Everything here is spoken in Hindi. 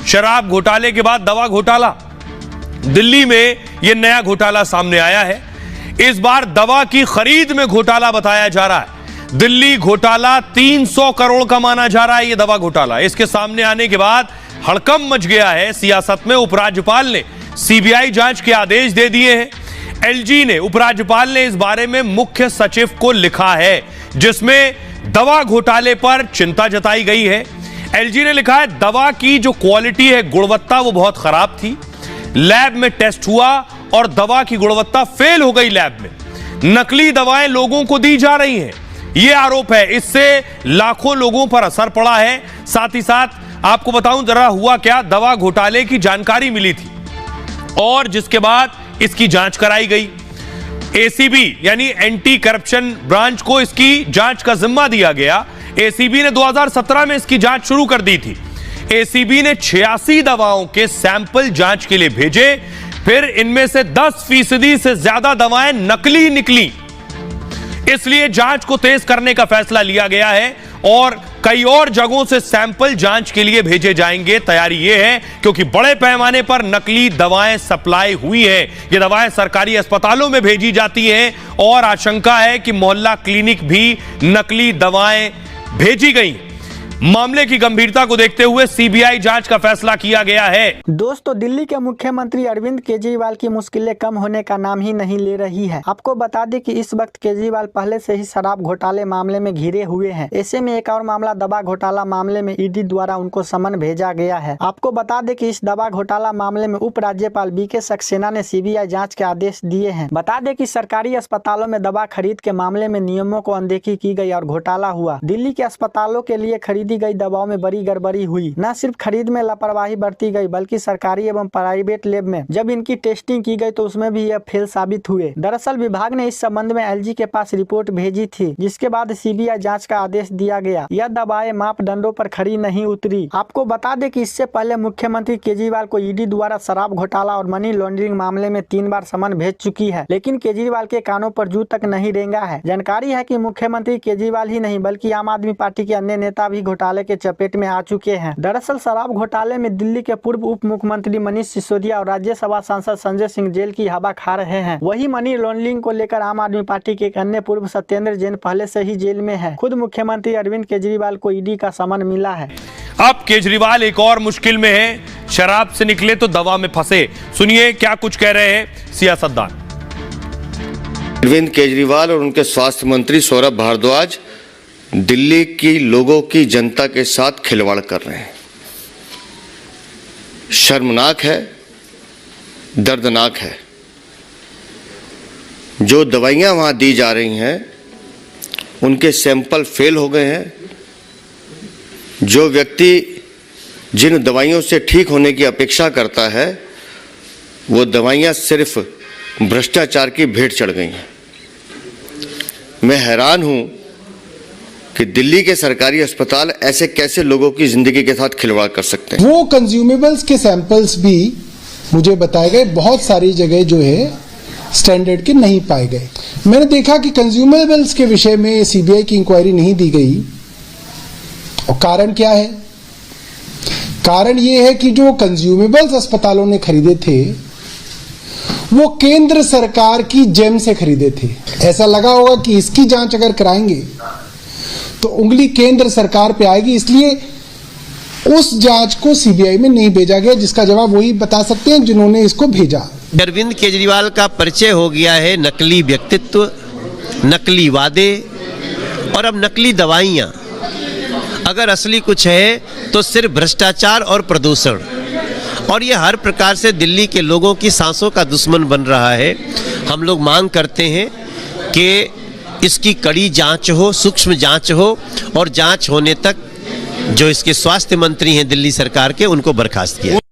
शराब घोटाले के बाद दवा घोटाला। दिल्ली में यह नया घोटाला सामने आया है। इस बार दवा की खरीद में घोटाला बताया जा रहा है। दिल्ली घोटाला 300 करोड़ का माना जा रहा है। यह दवा घोटाला इसके सामने आने के बाद हड़कंप मच गया है सियासत में। उपराज्यपाल ने सीबीआई जांच के आदेश दे दिए हैं। एलजी ने, उपराज्यपाल ने इस बारे में मुख्य सचिव को लिखा है, जिसमें दवा घोटाले पर चिंता जताई गई है। एलजी ने लिखा है, दवा की जो क्वालिटी है, गुणवत्ता, वो बहुत खराब थी। लैब में टेस्ट हुआ और दवा की गुणवत्ता फेल हो गई। लैब में नकली दवाएं लोगों को दी जा रही हैं, यह आरोप है। इससे लाखों लोगों पर असर पड़ा है। साथ ही साथ आपको बताऊं जरा हुआ क्या, दवा घोटाले की जानकारी मिली थी और जिसके बाद इसकी जांच कराई गई। एसीबी यानी एंटी करप्शन ब्रांच को इसकी जांच का जिम्मा दिया गया। एसीबी ने 2017 में इसकी जांच शुरू कर दी थी। एसीबी ने 86 दवाओं के सैंपल जांच के लिए भेजे, फिर इनमें से 10% से ज्यादा दवाएं नकली निकली। इसलिए जांच को तेज करने का फैसला लिया गया है और कई और जगहों से सैंपल जांच के लिए भेजे जाएंगे। तैयारी यह है क्योंकि बड़े पैमाने पर नकली दवाएं सप्लाई हुई है। ये दवाएं सरकारी अस्पतालों में भेजी जाती हैं और आशंका है कि मोहल्ला क्लिनिक भी नकली दवाएं भेजी गई। मामले की गंभीरता को देखते हुए सीबीआई जांच का फैसला किया गया है। दोस्तों, दिल्ली के मुख्यमंत्री अरविंद केजरीवाल की मुश्किलें कम होने का नाम ही नहीं ले रही है। आपको बता दें कि इस वक्त केजरीवाल पहले से ही शराब घोटाले मामले में घिरे हुए हैं। ऐसे में एक और मामला दवा घोटाला मामले में ईडी द्वारा उनको समन भेजा गया है। आपको बता दें कि इस दवा घोटाला मामले में उपराज्यपाल बीके सक्सेना ने सीबीआई जाँच के आदेश दिए हैं। बता दें कि सरकारी अस्पतालों में दवा खरीद के मामले में नियमों को अनदेखी की गई और घोटाला हुआ। दिल्ली के अस्पतालों के लिए खरीदी गई दवाओं में बड़ी गड़बड़ी हुई। न सिर्फ खरीद में लापरवाही बरती गई, बल्कि सरकारी एवं प्राइवेट लैब में जब इनकी टेस्टिंग की गई तो उसमें भी यह फेल साबित हुए। दरअसल विभाग ने इस संबंध में एलजी के पास रिपोर्ट भेजी थी, जिसके बाद सीबीआई जांच का आदेश दिया गया। यह दवाएं मापदंडों पर खरी नहीं उतरी। आपको बता दें कि इससे पहले मुख्यमंत्री केजरीवाल को ईडी द्वारा शराब घोटाला और मनी लॉन्ड्रिंग मामले में 3 बार समन भेज चुकी है, लेकिन केजरीवाल के कानों पर जू तक नहीं रेंगा है। जानकारी है कि मुख्यमंत्री केजरीवाल ही नहीं बल्कि आम आदमी पार्टी के अन्य नेता भी घोटाले के चपेट में आ चुके हैं। दरअसल शराब घोटाले में दिल्ली के पूर्व उप मुख्यमंत्री मनीष सिसोदिया और राज्यसभा सांसद संजय सिंह जेल की हवा खा रहे हैं। वही मनी लॉन्ड्रिंग को लेकर आम आदमी पार्टी के एक अन्य पूर्व सत्येंद्र जैन पहले से ही जेल में है। खुद मुख्यमंत्री अरविंद केजरीवाल को ईडी का समन मिला है। अब केजरीवाल एक और मुश्किल में है। शराब से निकले तो दवा में फंसे। सुनिए क्या कुछ कह रहे हैं सियासतदान। अरविंद केजरीवाल और उनके स्वास्थ्य मंत्री सौरभ भारद्वाज दिल्ली की लोगों की जनता के साथ खिलवाड़ कर रहे हैं। शर्मनाक है, दर्दनाक है। जो दवाइयां वहां दी जा रही हैं उनके सैंपल फेल हो गए हैं। जो व्यक्ति जिन दवाइयों से ठीक होने की अपेक्षा करता है वो दवाइयां सिर्फ भ्रष्टाचार की भेंट चढ़ गई हैं। मैं हैरान हूं कि दिल्ली के सरकारी अस्पताल ऐसे कैसे लोगों की जिंदगी के साथ खिलवाड़ कर सकते हैं। वो कंज्यूमेबल्स के सैंपल्स भी मुझे बताए गए बहुत सारी जगह जो है स्टैंडर्ड के नहीं पाए गए। मैंने देखा कि कंज्यूमेबल्स के विषय में सीबीआई की इंक्वायरी नहीं दी गई। और कारण क्या है? कारण ये है कि जो कंज्यूमेबल्स अस्पतालों ने खरीदे थे वो केंद्र सरकार की जेम से खरीदे थे। ऐसा लगा होगा कि इसकी जांच अगर कराएंगे तो उंगली केंद्र सरकार पे आएगी, इसलिए उस जांच को सीबीआई में नहीं भेजा गया, जिसका जवाब वही बता सकते हैं जिन्होंने इसको भेजा। अरविंद केजरीवाल का परिचय हो गया है नकली व्यक्तित्व, नकली वादे और अब नकली दवाइयां। अगर असली कुछ है तो सिर्फ भ्रष्टाचार और प्रदूषण, और ये हर प्रकार से दिल्ली के लोगों की सांसों का दुश्मन बन रहा है। हम लोग मांग करते हैं कि इसकी कड़ी जांच हो, सूक्ष्म जांच हो और जांच होने तक जो इसके स्वास्थ्य मंत्री हैं दिल्ली सरकार के, उनको बर्खास्त किया।